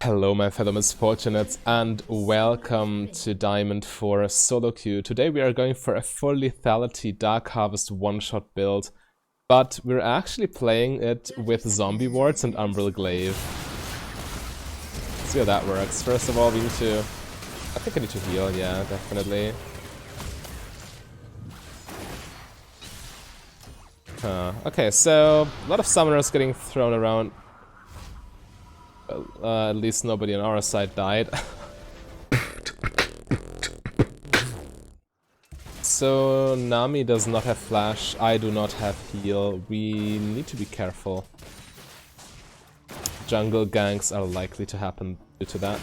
Hello my fellow misfortunates and welcome to Diamond 4 solo queue. Today we are going for a full lethality Dark Harvest one-shot build, but we're actually playing it with zombie wards and Umbral Glaive. Let's see how that works. First of all we need to... I think I need to heal, yeah, definitely. Okay, so a lot of summoners getting thrown around. At least nobody on our side died. So Nami does not have flash, I do not have heal. We need to be careful. Jungle ganks are likely to happen due to that.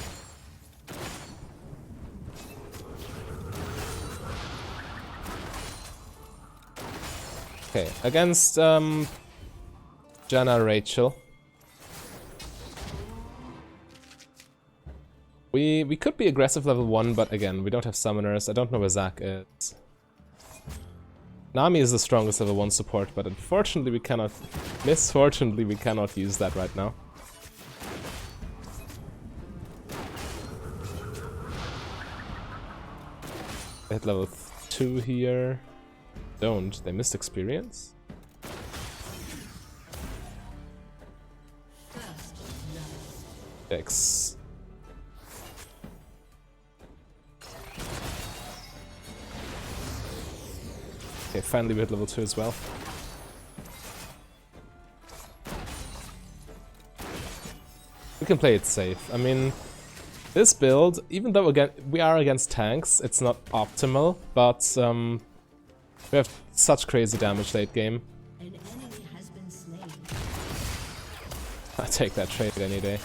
Okay, against Janna Rachel. We could be aggressive level 1, but again, we don't have summoners. I don't know where Zac is. Nami is the strongest level 1 support, but unfortunately we cannot... Misfortunately we cannot use that right now. They hit level 2 here. Don't. They missed experience? X. Okay, finally we hit level 2 as well. We can play it safe. I mean, this build, even though again we are against tanks, it's not optimal, but we have such crazy damage late game. An enemy has been slain. I take that trade any day.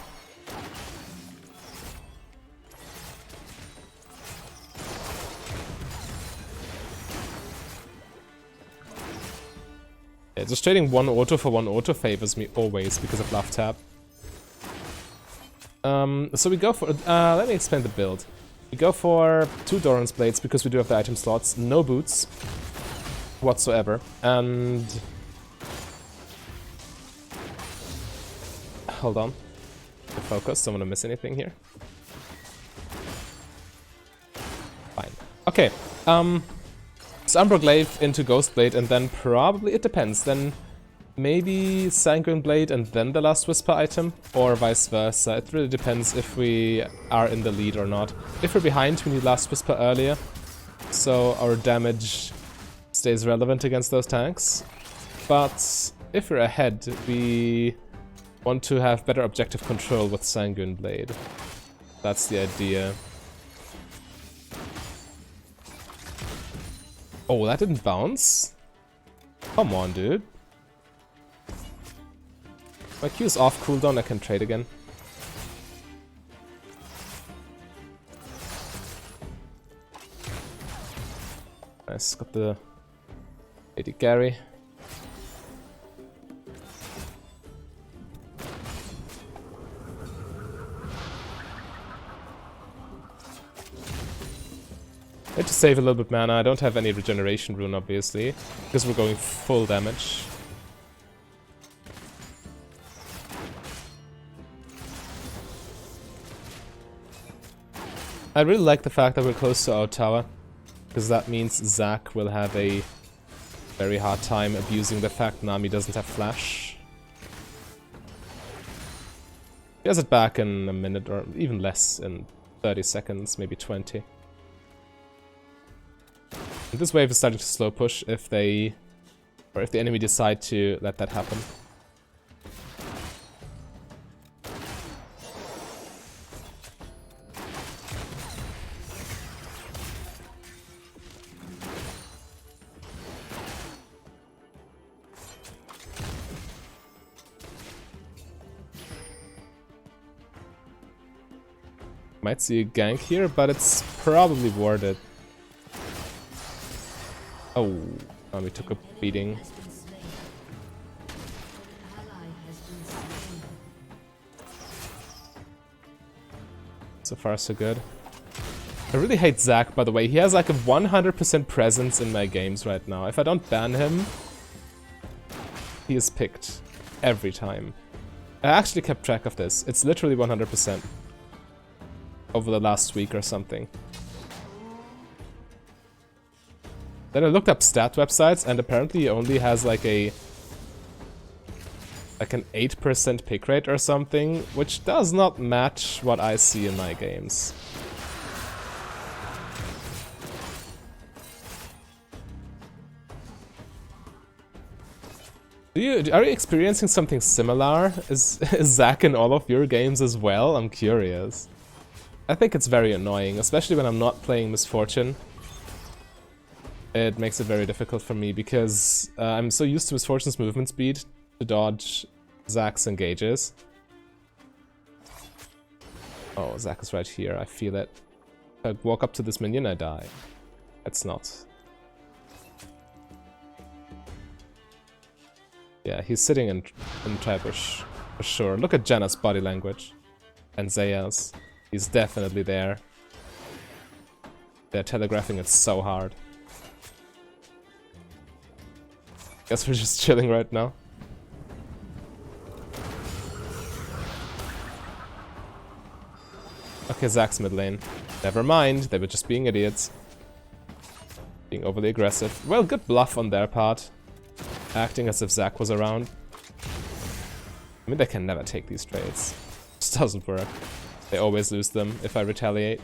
Yeah, just trading one auto for one auto favors me always because of love tap. So we go for... let me explain the build. We go for 2 Doran's Blades because we do have the item slots, no boots whatsoever, and... Hold on. Focus, don't want to miss anything here. Fine. Okay, so Umbral Glaive into Ghost Blade and then probably, it depends, then maybe Sanguine Blade and then the Last Whisper item, or vice versa. It really depends if we are in the lead or not. If we're behind, we need Last Whisper earlier, so our damage stays relevant against those tanks. But if we're ahead, we want to have better objective control with Sanguine Blade. That's the idea. Oh, that didn't bounce? Come on, dude. My Q is off cooldown, I can trade again. Nice, got the AD Gary. I need to save a little bit mana. I don't have any regeneration rune, obviously, because we're going full damage. I really like the fact that we're close to our tower, because that means Zac will have a very hard time abusing the fact Nami doesn't have flash. He has it back in a minute, or even less, in 30 seconds, maybe 20. And this wave is starting to slow push if they... or if the enemy decide to let that happen. Might see a gank here, but it's probably warded. Oh, we took a beating. So far, so good. I really hate Zac, by the way. He has like a 100% presence in my games right now. If I don't ban him, he is picked every time. I actually kept track of this. It's literally 100%. over the last week or something. Then I looked up stat websites, and apparently he only has like an 8% pick rate or something, which does not match what I see in my games. Are you experiencing something similar? Is Zach in all of your games as well? I'm curious. I think it's very annoying, especially when I'm not playing Misfortune. It makes it very difficult for me because I'm so used to Misfortune's movement speed to dodge Zach's engages. Oh, Zach is right here, I feel it. If I walk up to this minion, I die. It's not. Yeah, he's sitting in Tribush for sure. Look at Jenna's body language. And Zaya's. He's definitely there. They're telegraphing it so hard. Guess we're just chilling right now. Okay, Zach's mid lane. Never mind, they were just being idiots. Being overly aggressive. Well, good bluff on their part. Acting as if Zach was around. I mean, they can never take these trades. It just doesn't work. They always lose them if I retaliate.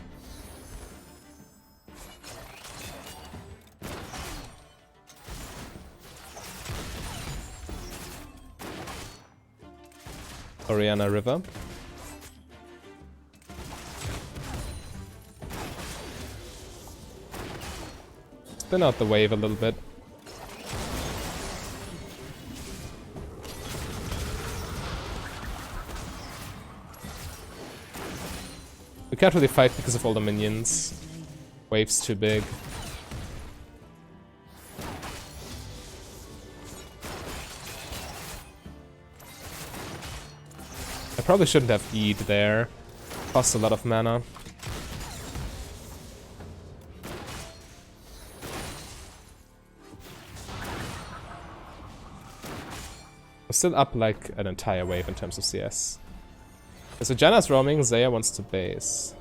Oriana River. Spin out the wave a little bit. We can't really fight because of all the minions. Wave's too big. I probably shouldn't have E'd there. Cost a lot of mana. We're still up like an entire wave in terms of CS. So Janna's roaming, Zaya wants to base.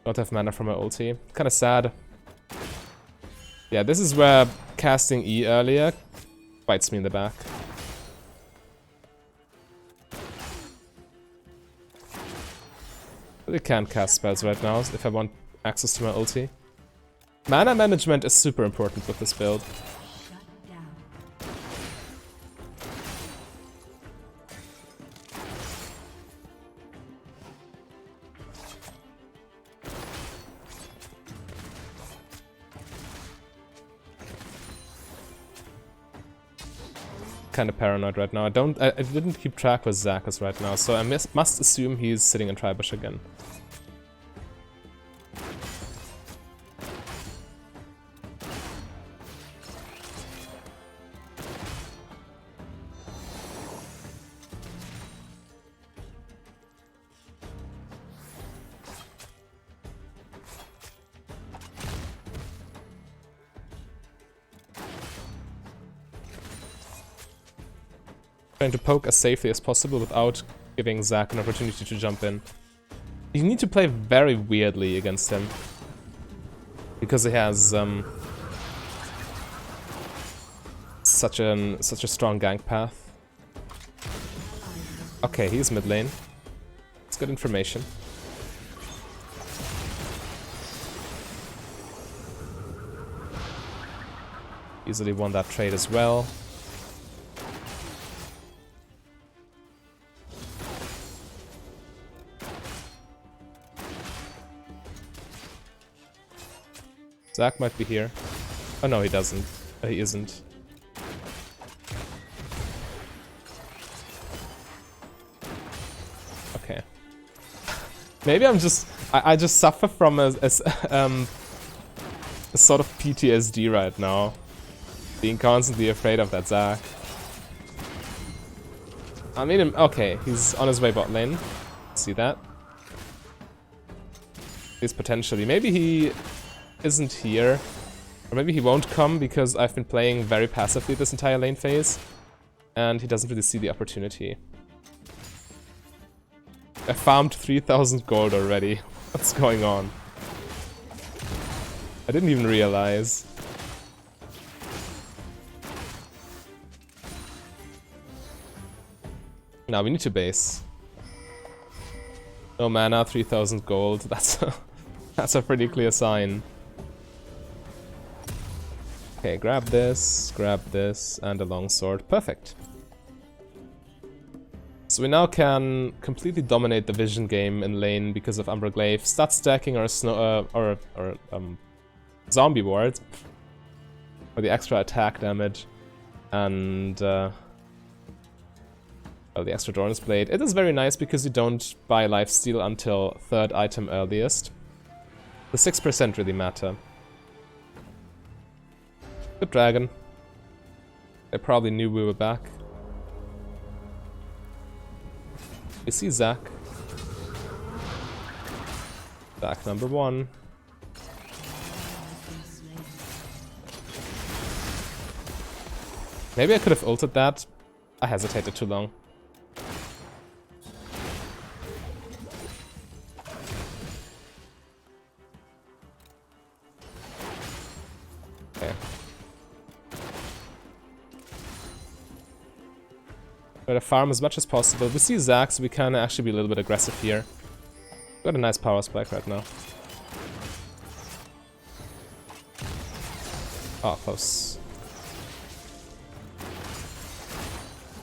Don't have mana from her ulti. Kinda sad. Yeah, this is where casting E earlier bites me in the back. Really can't cast spells right now if I want access to my ulti. Mana management is super important with this build. Kind of paranoid right now. I didn't keep track where Zach is right now, so I must assume he's sitting in Tribush again. Trying to poke as safely as possible without giving Zach an opportunity to jump in. You need to play very weirdly against him. Because he has such a strong gank path. Okay, he's mid lane. It's good information. Easily won that trade as well. Zach might be here. Oh no, he doesn't. He isn't. Okay. Maybe I'm just... I just suffer from a sort of PTSD right now. Being constantly afraid of that Zach. I mean, okay, he's on his way bot lane. See that? He's potentially... Maybe he isn't here. Or maybe he won't come because I've been playing very passively this entire lane phase. and he doesn't really see the opportunity. I farmed 3000 gold already. What's going on? I didn't even realize. Now we need to base. No mana, 3000 gold. That's a pretty clear sign. Okay, grab this, and a longsword. Perfect. So we now can completely dominate the vision game in lane because of Umberglaive, stat stacking or zombie ward for the extra attack damage, and well, the extra Doran's Blade. It is very nice because you don't buy lifesteal until 3rd item earliest. The 6% really matter. Good dragon. They probably knew we were back. We see Zac. Zac number 1. Maybe I could have ulted that. I hesitated too long. Okay. Try to farm as much as possible. We see Zac, so we can actually be a little bit aggressive here. Got a nice power spike right now. Oh, close.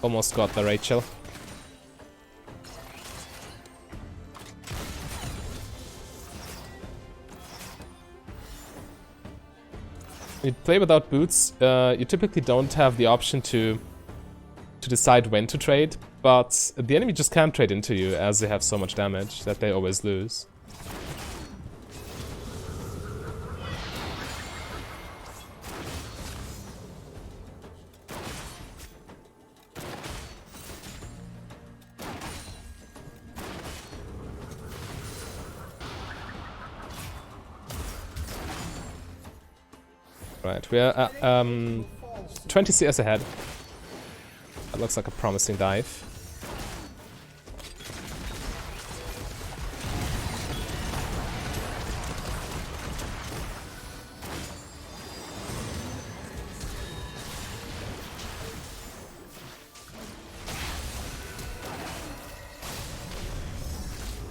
Almost got the Rachel. When you play without boots, you typically don't have the option to decide when to trade, but the enemy just can't trade into you as they have so much damage that they always lose. Right, we are 20 CS ahead. That looks like a promising dive.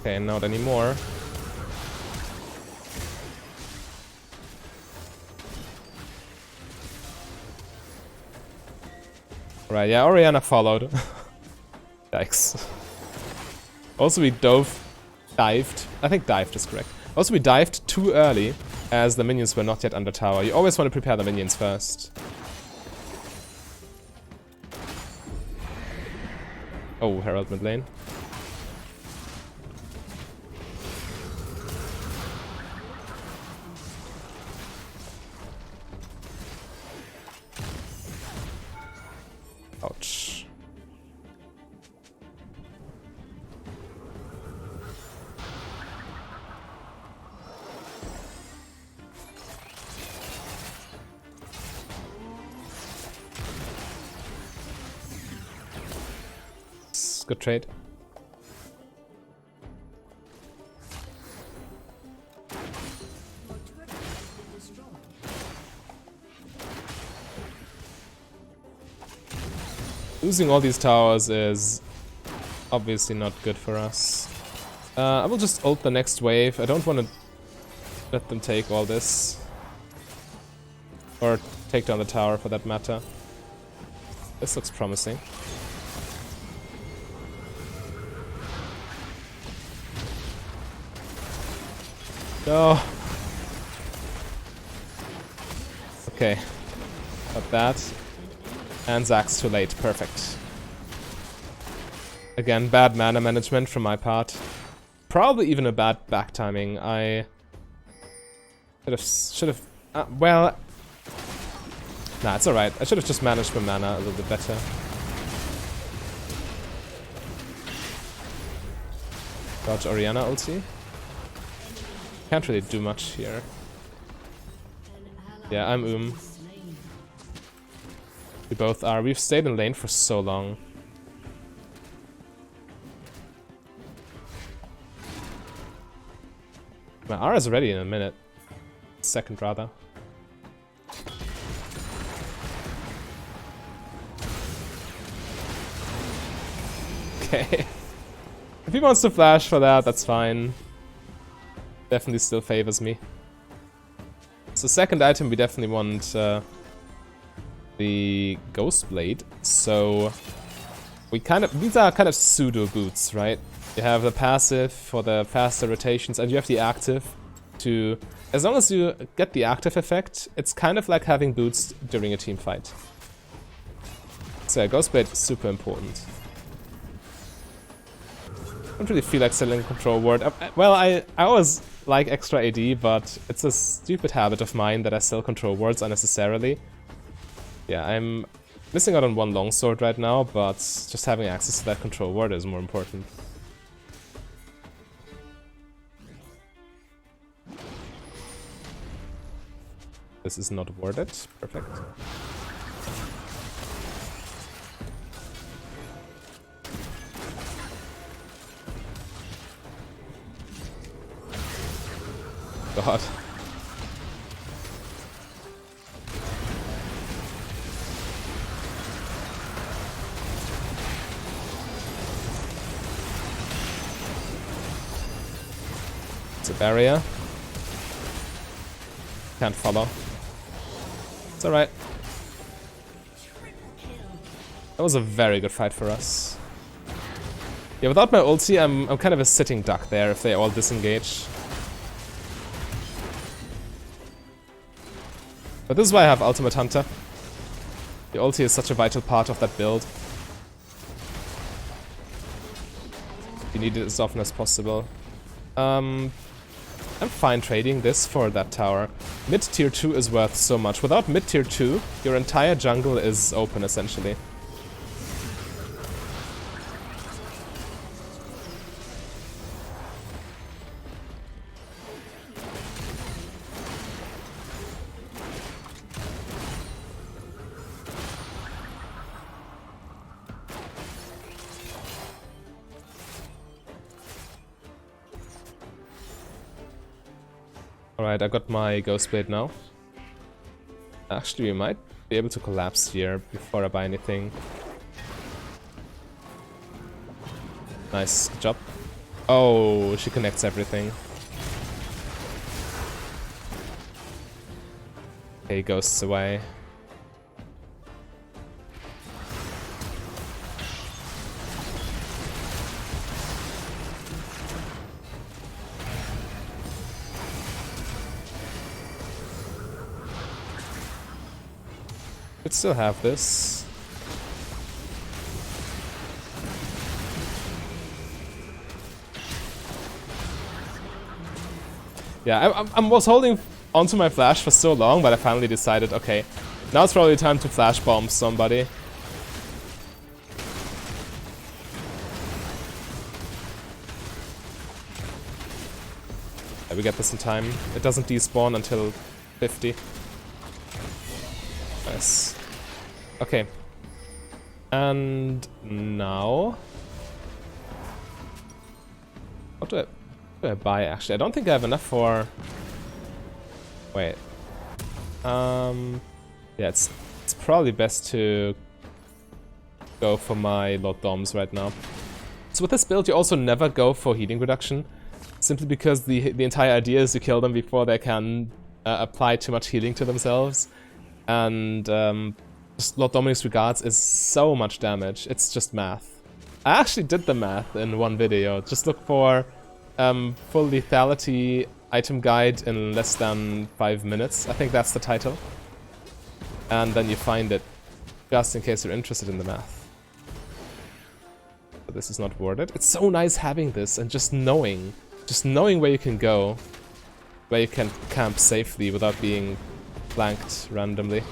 Okay, not anymore. Right, yeah, Orianna followed. Yikes. Also, we dived. I think dived is correct. Also, we dived too early, as the minions were not yet under tower. You always want to prepare the minions first. Oh, Herald mid lane. Ouch. Good trade. Losing all these towers is obviously not good for us. I will just ult the next wave. I don't want to let them take all this. Or take down the tower for that matter. This looks promising. No. Okay. Got that. And Zac's too late. Perfect. Again, bad mana management from my part. Probably even a bad back timing. I should have. Well, nah, it's alright. I should have just managed my mana a little bit better. Dodge Orianna ulti. Can't really do much here. Yeah, I'm We both are. We've stayed in lane for so long. My R is ready in a minute. Second, rather. Okay. If he wants to flash for that, that's fine. Definitely still favors me. So second item, we definitely want the Ghost Blade. So these are kind of pseudo boots, right? You have the passive for the faster rotations, and you have the active to... As long as you get the active effect, it's kind of like having boots during a team fight. So yeah, Ghost Blade is super important. I don't really feel like selling control ward. Well, I always like extra AD, but it's a stupid habit of mine that I sell control wards unnecessarily. Yeah, I'm missing out on one longsword right now, but just having access to that control ward is more important. This is not warded. Perfect. God. It's a barrier. Can't follow. It's alright. That was a very good fight for us. Yeah, without my ulti, I'm kind of a sitting duck there if they all disengage. But this is why I have Ultimate Hunter. The ulti is such a vital part of that build. You need it as often as possible. I'm fine trading this for that tower. Mid tier 2 is worth so much. Without mid tier 2, your entire jungle is open essentially. Alright, I got my Ghost Blade now. Actually, we might be able to collapse here before I buy anything. Nice, good job. Oh, she connects everything. Okay, ghosts away. Could still have this. Yeah, I was holding onto my flash for so long, but I finally decided, okay, now it's probably time to flash bomb somebody. Yeah, we get this in time. It doesn't despawn until 50. Nice. Okay. And now... What do I buy, actually? I don't think I have enough for... Wait. Yeah, it's probably best to go for my Lord Doms right now. So with this build, you also never go for healing reduction, simply because the entire idea is to kill them before they can apply too much healing to themselves. And just Lord Dominic's Regards is so much damage. It's just math. I actually did the math in one video. Just look for full lethality item guide in less than 5 minutes. I think that's the title. And then you find it, just in case you're interested in the math. But this is not worded. It's so nice having this and just knowing where you can go, where you can camp safely without being flanked randomly.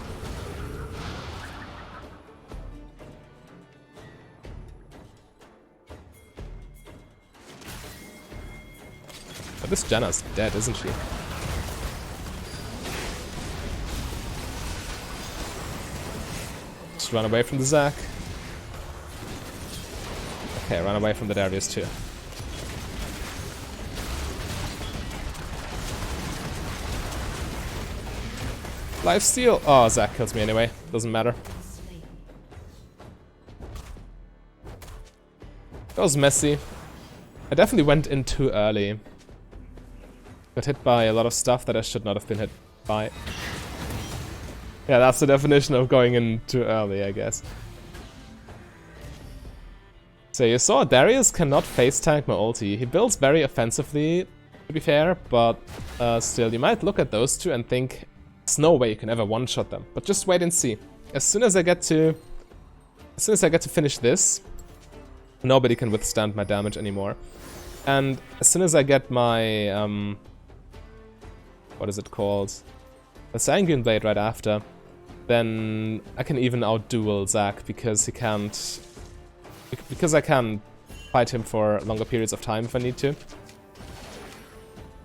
But this Janna's dead, isn't she? Just run away from the Zac. Okay, run away from the Darius too. Lifesteal! Oh, Zac kills me anyway. Doesn't matter. That was messy. I definitely went in too early. Got hit by a lot of stuff that I should not have been hit by. Yeah, that's the definition of going in too early, I guess. So you saw Darius cannot face tank my ulti. He builds very offensively, to be fair, but still, you might look at those two and think, there's no way you can ever one-shot them. But just wait and see. As soon as I get to finish this, nobody can withstand my damage anymore. And as soon as I get my what is it called? A Sanguine Blade right after, then I can even out-duel Zac because he can't... Because I can fight him for longer periods of time if I need to.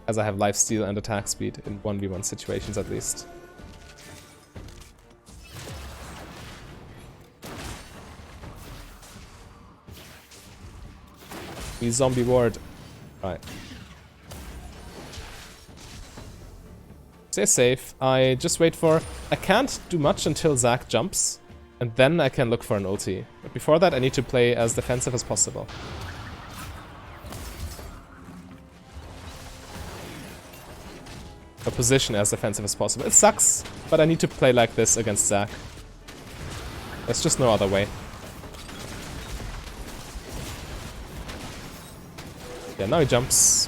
As I have lifesteal and attack speed in 1v1 situations at least. We zombie ward. Right. Stay safe. I just wait for... I can't do much until Zac jumps. And then I can look for an ulti. But before that I need to play as defensive as possible. A position as defensive as possible. It sucks, but I need to play like this against Zac. There's just no other way. Yeah, now he jumps.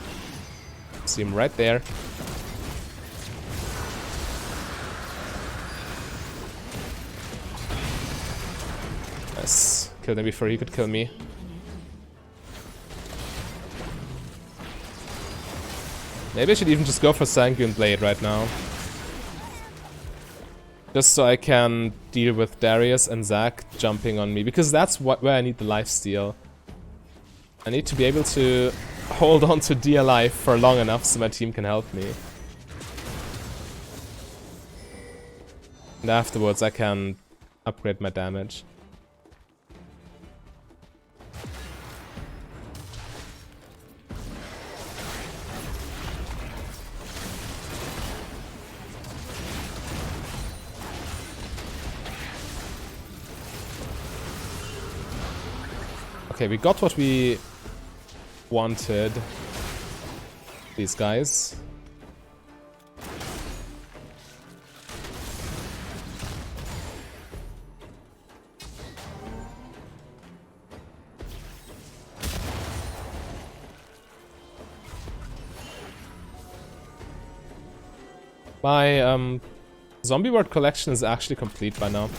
See him right there. Nice. Killed him before he could kill me. Maybe I should even just go for Sanguine Blade right now. Just so I can deal with Darius and Zac jumping on me. Because that's where I need the lifesteal. I need to be able to hold on to dear life for long enough so my team can help me. And afterwards I can upgrade my damage. Okay, we got what we wanted. These guys. My zombie ward collection is actually complete by now.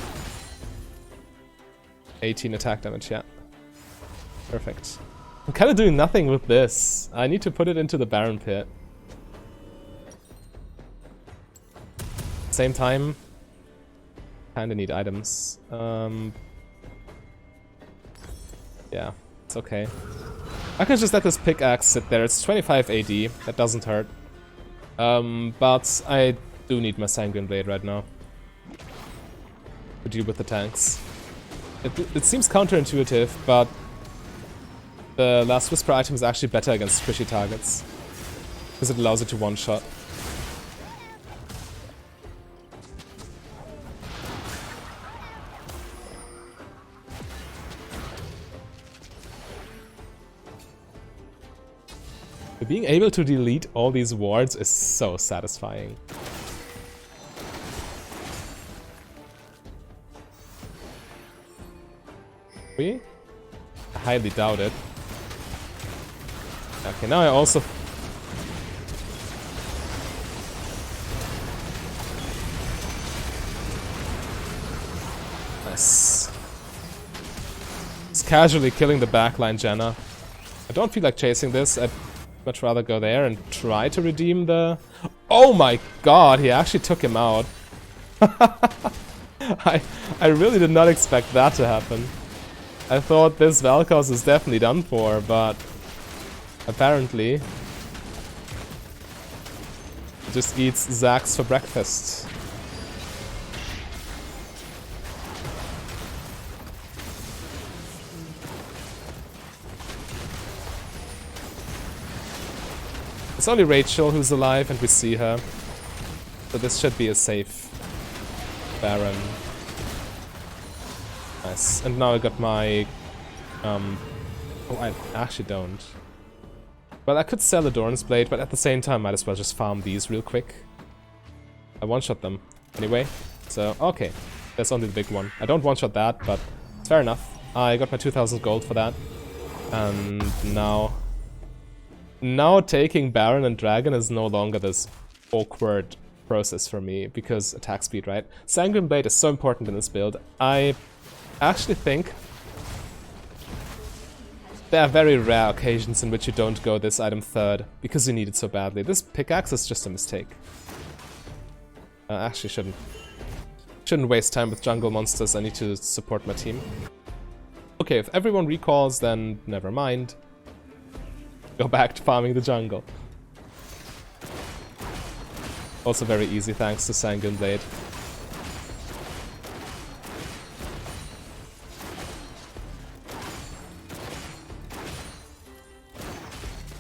18 attack damage, yeah. Perfect. I'm kind of doing nothing with this. I need to put it into the Baron pit. Same time, kind of need items. Yeah, it's okay. I can just let this pickaxe sit there. It's 25 AD. That doesn't hurt. But I do need my Sanguine Blade right now to deal with the tanks. It seems counterintuitive, but the last Whisper item is actually better against squishy targets because it allows it to one-shot. Being able to delete all these wards is so satisfying. I highly doubt it. Okay, now I also... Nice. Just casually killing the backline Janna. I don't feel like chasing this. I'd much rather go there and try to redeem the... Oh my god, he actually took him out. I really did not expect that to happen. I thought this Vel'Koz is definitely done for, but apparently it just eats Zacs for breakfast. It's only Rachel who's alive, and we see her. So this should be a safe Baron. Nice. And now I got my... Oh, I actually don't. Well, I could sell a Doran's Blade, but at the same time, might as well just farm these real quick. I one-shot them anyway. So, okay. That's only the big one. I don't one-shot that, but it's fair enough. I got my 2000 gold for that. And now... Now taking Baron and Dragon is no longer this awkward process for me, because attack speed, right? Sanguine Blade is so important in this build. I actually think there are very rare occasions in which you don't go this item third, because you need it so badly. This pickaxe is just a mistake. Actually shouldn't waste time with jungle monsters. I need to support my team. Okay, if everyone recalls, then never mind. Go back to farming the jungle. Also very easy thanks to Sanguine Blade.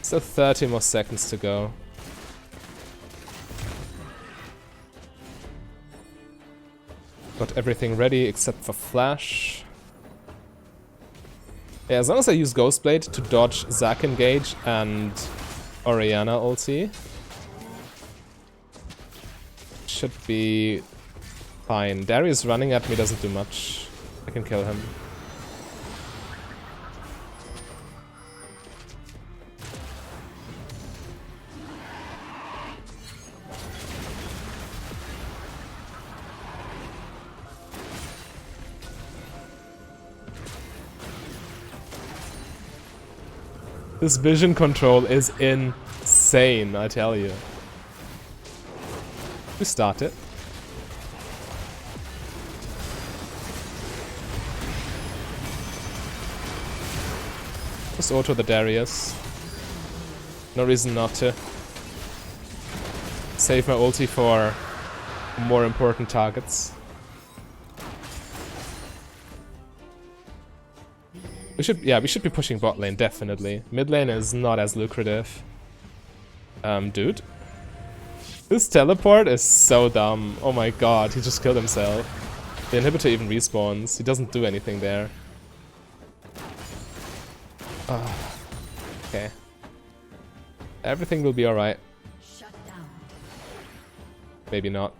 Still 30 more seconds to go. Got everything ready except for Flash. Yeah, as long as I use Ghostblade to dodge Zac engage and Orianna ulti, should be fine. Darius running at me doesn't do much. I can kill him. This vision control is insane, I tell you. We start it. Just auto the Darius. No reason not to. Save my ulti for more important targets. We should be pushing bot lane, definitely. Mid lane is not as lucrative. Dude. This teleport is so dumb. Oh my god, he just killed himself. The inhibitor even respawns. He doesn't do anything there. Okay. Everything will be alright. Maybe not.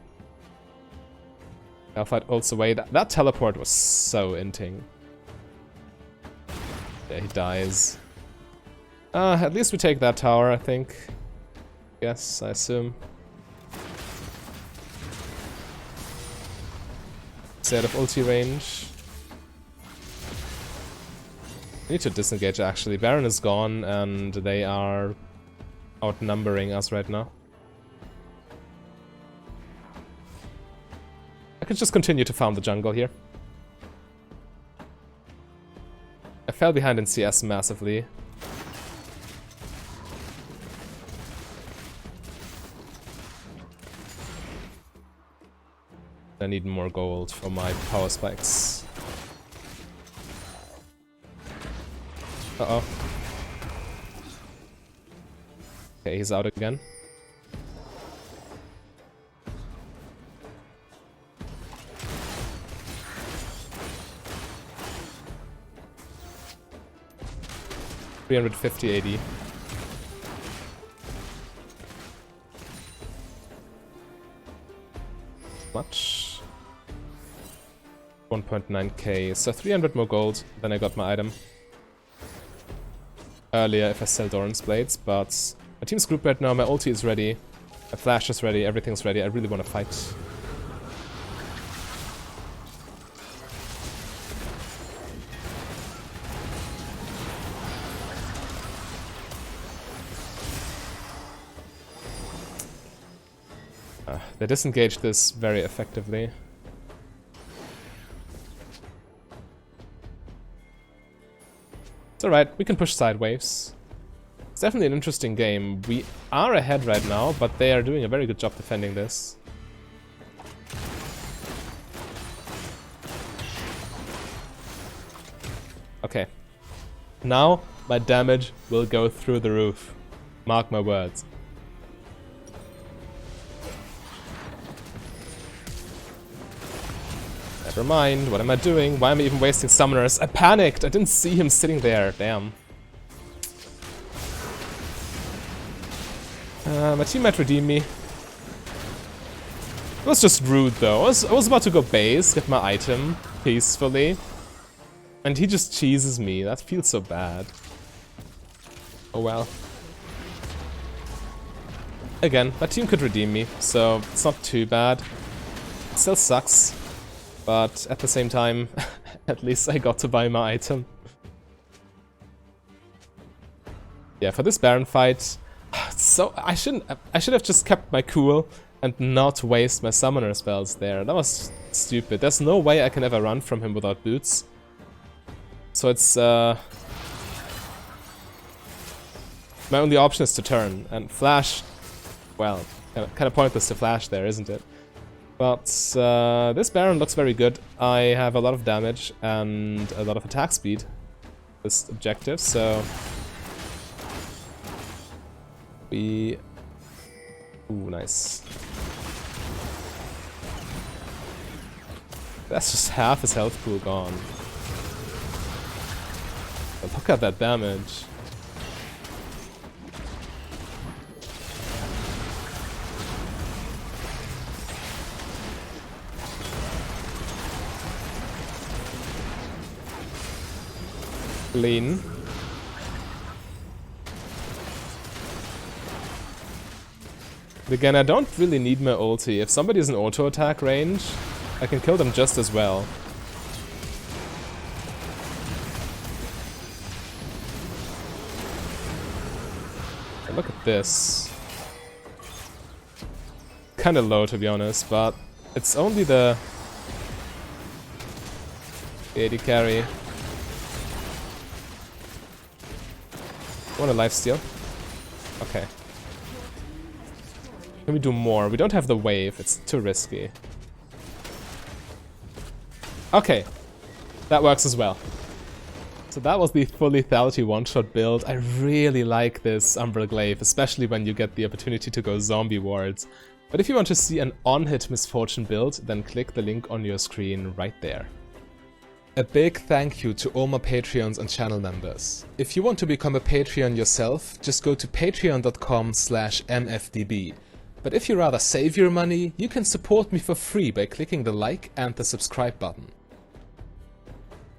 Malphite ults away. That teleport was so inting. Yeah, he dies. At least we take that tower, I think. Yes, I assume. Stay out of ulti range. We need to disengage, actually. Baron is gone, and they are outnumbering us right now. I could just continue to farm the jungle here. I fell behind in CS massively. I need more gold for my power spikes. Uh-oh. Okay, he's out again. $350 AD. Much. 1.9k. So 300 more gold. Then I got my item. Earlier if I sell Doran's Blades, but my team's grouped right now. My ulti is ready. My flash is ready. Everything's ready. I really want to fight. They disengaged this very effectively. It's alright, we can push sideways. It's definitely an interesting game. We are ahead right now, but they are doing a very good job defending this. Okay. Now, my damage will go through the roof. Mark my words. Never mind, what am I doing? Why am I even wasting summoners? I panicked! I didn't see him sitting there, damn. My team might redeem me. It was just rude though. I was about to go base, get my item peacefully. And he just cheeses me. That feels so bad. Oh well. Again, my team could redeem me, so it's not too bad. It still sucks. But at the same time, at least I got to buy my item. Yeah, for this Baron fight, so I should have just kept my cool and not waste my summoner spells there. That was stupid. There's no way I can ever run from him without boots. So it's my only option is to turn and flash. Well, kind of pointless to flash there, isn't it? But this Baron looks very good. I have a lot of damage and a lot of attack speed. This objective, so we. Ooh, nice. That's just half his health pool gone. But look at that damage. Lean. Again, I don't really need my ulti. If somebody's in auto attack range, I can kill them just as well. And look at this. Kinda low to be honest, but it's only the 80 carry. Want a lifesteal? Okay. Can we do more? We don't have the wave, it's too risky. Okay. That works as well. So that was the full lethality one-shot build. I really like this Umbral Glaive, especially when you get the opportunity to go zombie wards. But if you want to see an on-hit Misfortune build, then click the link on your screen right there. A big thank you to all my Patreons and channel members. If you want to become a Patreon yourself, just go to patreon.com/mfdb. But if you rather save your money, you can support me for free by clicking the like and the subscribe button.